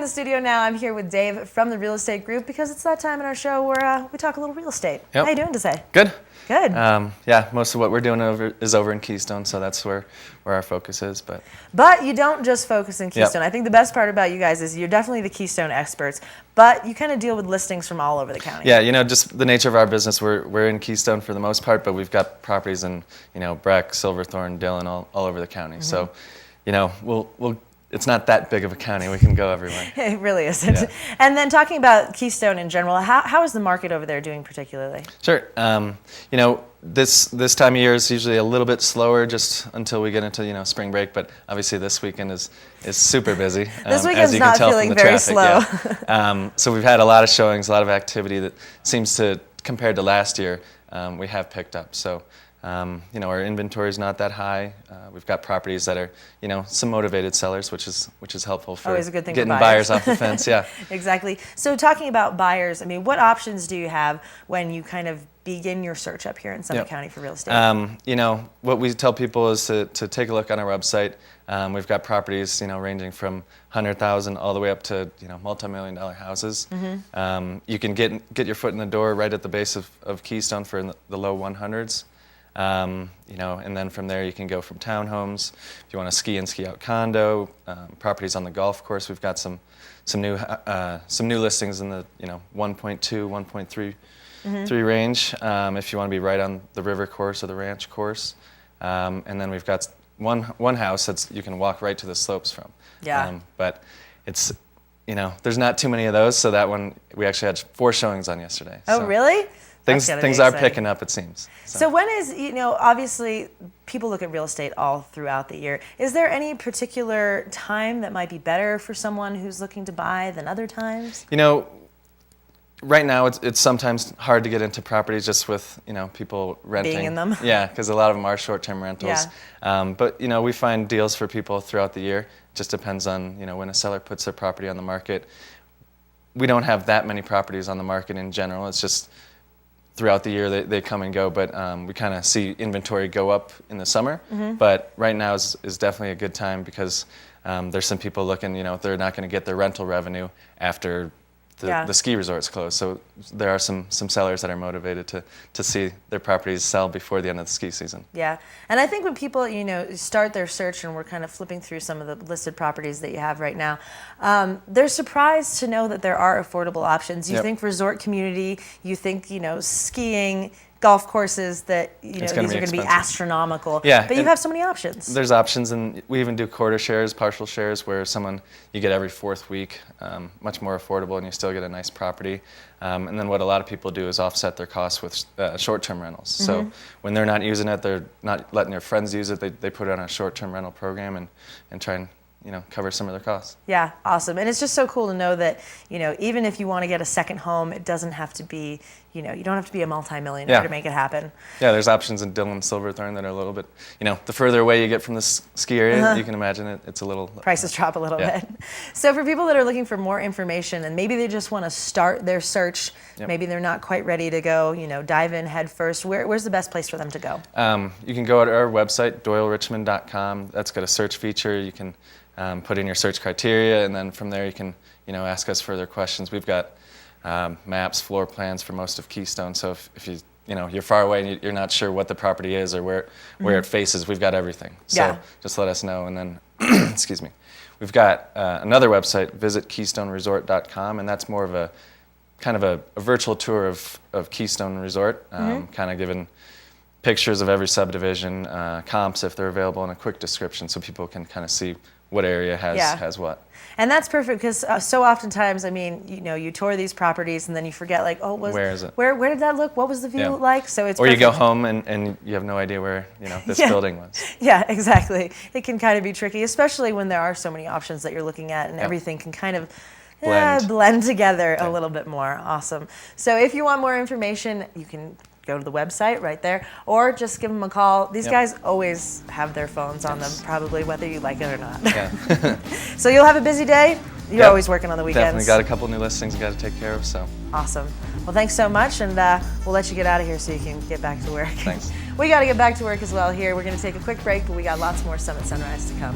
studio now. I'm here with Dave from the Real Estate Group because it's that time in our show where we talk a little real estate. Yep. How you doing today? Good. Good. Yeah, most of what we're doing is over in Keystone, so that's where our focus is. But you don't just focus in Keystone. Yep. I think the best part about you guys is you're definitely the Keystone experts, but you kind of deal with listings from all over the county. Yeah, just the nature of our business, we're in Keystone for the most part, but we've got properties in Breck, Silverthorne, Dillon, all over the county. Mm-hmm. So, it's not that big of a county. We can go everywhere. It really isn't. Yeah. And then talking about Keystone in general, how is the market over there doing particularly? Sure. This time of year is usually a little bit slower just until we get into spring break, but obviously this weekend is super busy. This weekend's not feeling very slow. Yeah. So we've had a lot of showings, a lot of activity that seems to, compared to last year, we have picked up. So. Our inventory is not that high. We've got properties that are, some motivated sellers, which is helpful for always a good thing getting for buyers off the fence. Yeah, exactly. So talking about buyers, what options do you have when you kind of begin your search up here in Summit County for real estate? What we tell people is to take a look on our website. We've got properties, ranging from $100,000 all the way up to multi-million-dollar houses. Mm-hmm. You can get your foot in the door right at the base of Keystone for the low 100s. And then from there you can go from townhomes. If you want to ski in, ski out condo, properties on the golf course. We've got some new listings in the 1.2, 1.3 range. If you want to be right on the river course or the ranch course, and then we've got one house that's you can walk right to the slopes from. Yeah. But it's there's not too many of those, so that one we actually had 4 showings on yesterday. Oh, so. really? Things are picking up, it seems. So when is, obviously people look at real estate all throughout the year. Is there any particular time that might be better for someone who's looking to buy than other times? Right now it's sometimes hard to get into properties just with, people renting. Being in them. Yeah, because a lot of them are short-term rentals. Yeah. But, we find deals for people throughout the year. It just depends on, when a seller puts their property on the market. We don't have that many properties on the market in general. It's just throughout the year they come and go, but we kind of see inventory go up in the summer. Mm-hmm. But right now is definitely a good time because there's some people looking, they're not going to get their rental revenue after the ski resorts close. So there are some sellers that are motivated to see their properties sell before the end of the ski season. Yeah, and I think when people start their search, and we're kind of flipping through some of the listed properties that you have right now, they're surprised to know that there are affordable options. You think resort community, you think skiing, golf courses that these are going to be astronomical. Yeah, but you have so many options. There's options, and we even do quarter shares, partial shares, where you get every 4th week, much more affordable, and you still get a nice property. And then what a lot of people do is offset their costs with short-term rentals. Mm-hmm. So when they're not using it, they're not letting their friends use it. They put it on a short-term rental program and try and cover some of their costs. Yeah, awesome. And it's just so cool to know that, even if you want to get a second home, it doesn't have to be, you don't have to be a multimillionaire to make it happen. Yeah, there's options in Dillon, Silverthorne that are a little bit, the further away you get from the ski area, you can imagine it's a little... Prices drop a little bit. So for people that are looking for more information and maybe they just want to start their search, maybe they're not quite ready to go, dive in head first, where's the best place for them to go? You can go to our website, doylerichmond.com. That's got a search feature. You can put in your search criteria, and then from there you can, ask us further questions. We've got maps, floor plans for most of Keystone. So if you're far away and you're not sure what the property is or where it faces, we've got everything. So just let us know, and then, excuse me, we've got another website, visit KeystoneResort.com, and that's more of a kind of a virtual tour of Keystone Resort, kind of giving pictures of every subdivision, comps if they're available, and a quick description so people can kind of see what area has what. And that's perfect because so oftentimes, you tour these properties and then you forget, where is it? Where did that look? What was the view like? So it's perfect. You go home and you have no idea where this building was. Yeah, exactly. It can kind of be tricky, especially when there are so many options that you're looking at, and everything can kind of blend together a little bit more. Awesome. So if you want more information, you can go to the website right there, or just give them a call. These guys always have their phones on them, probably whether you like it or not. Yeah. So you'll have a busy day. You're always working on the weekends. Definitely got a couple new listings you got to take care of. So awesome. Well, thanks so much, and we'll let you get out of here so you can get back to work. Thanks. We got to get back to work as well here. We're going to take a quick break, but we got lots more Summit Sunrise to come.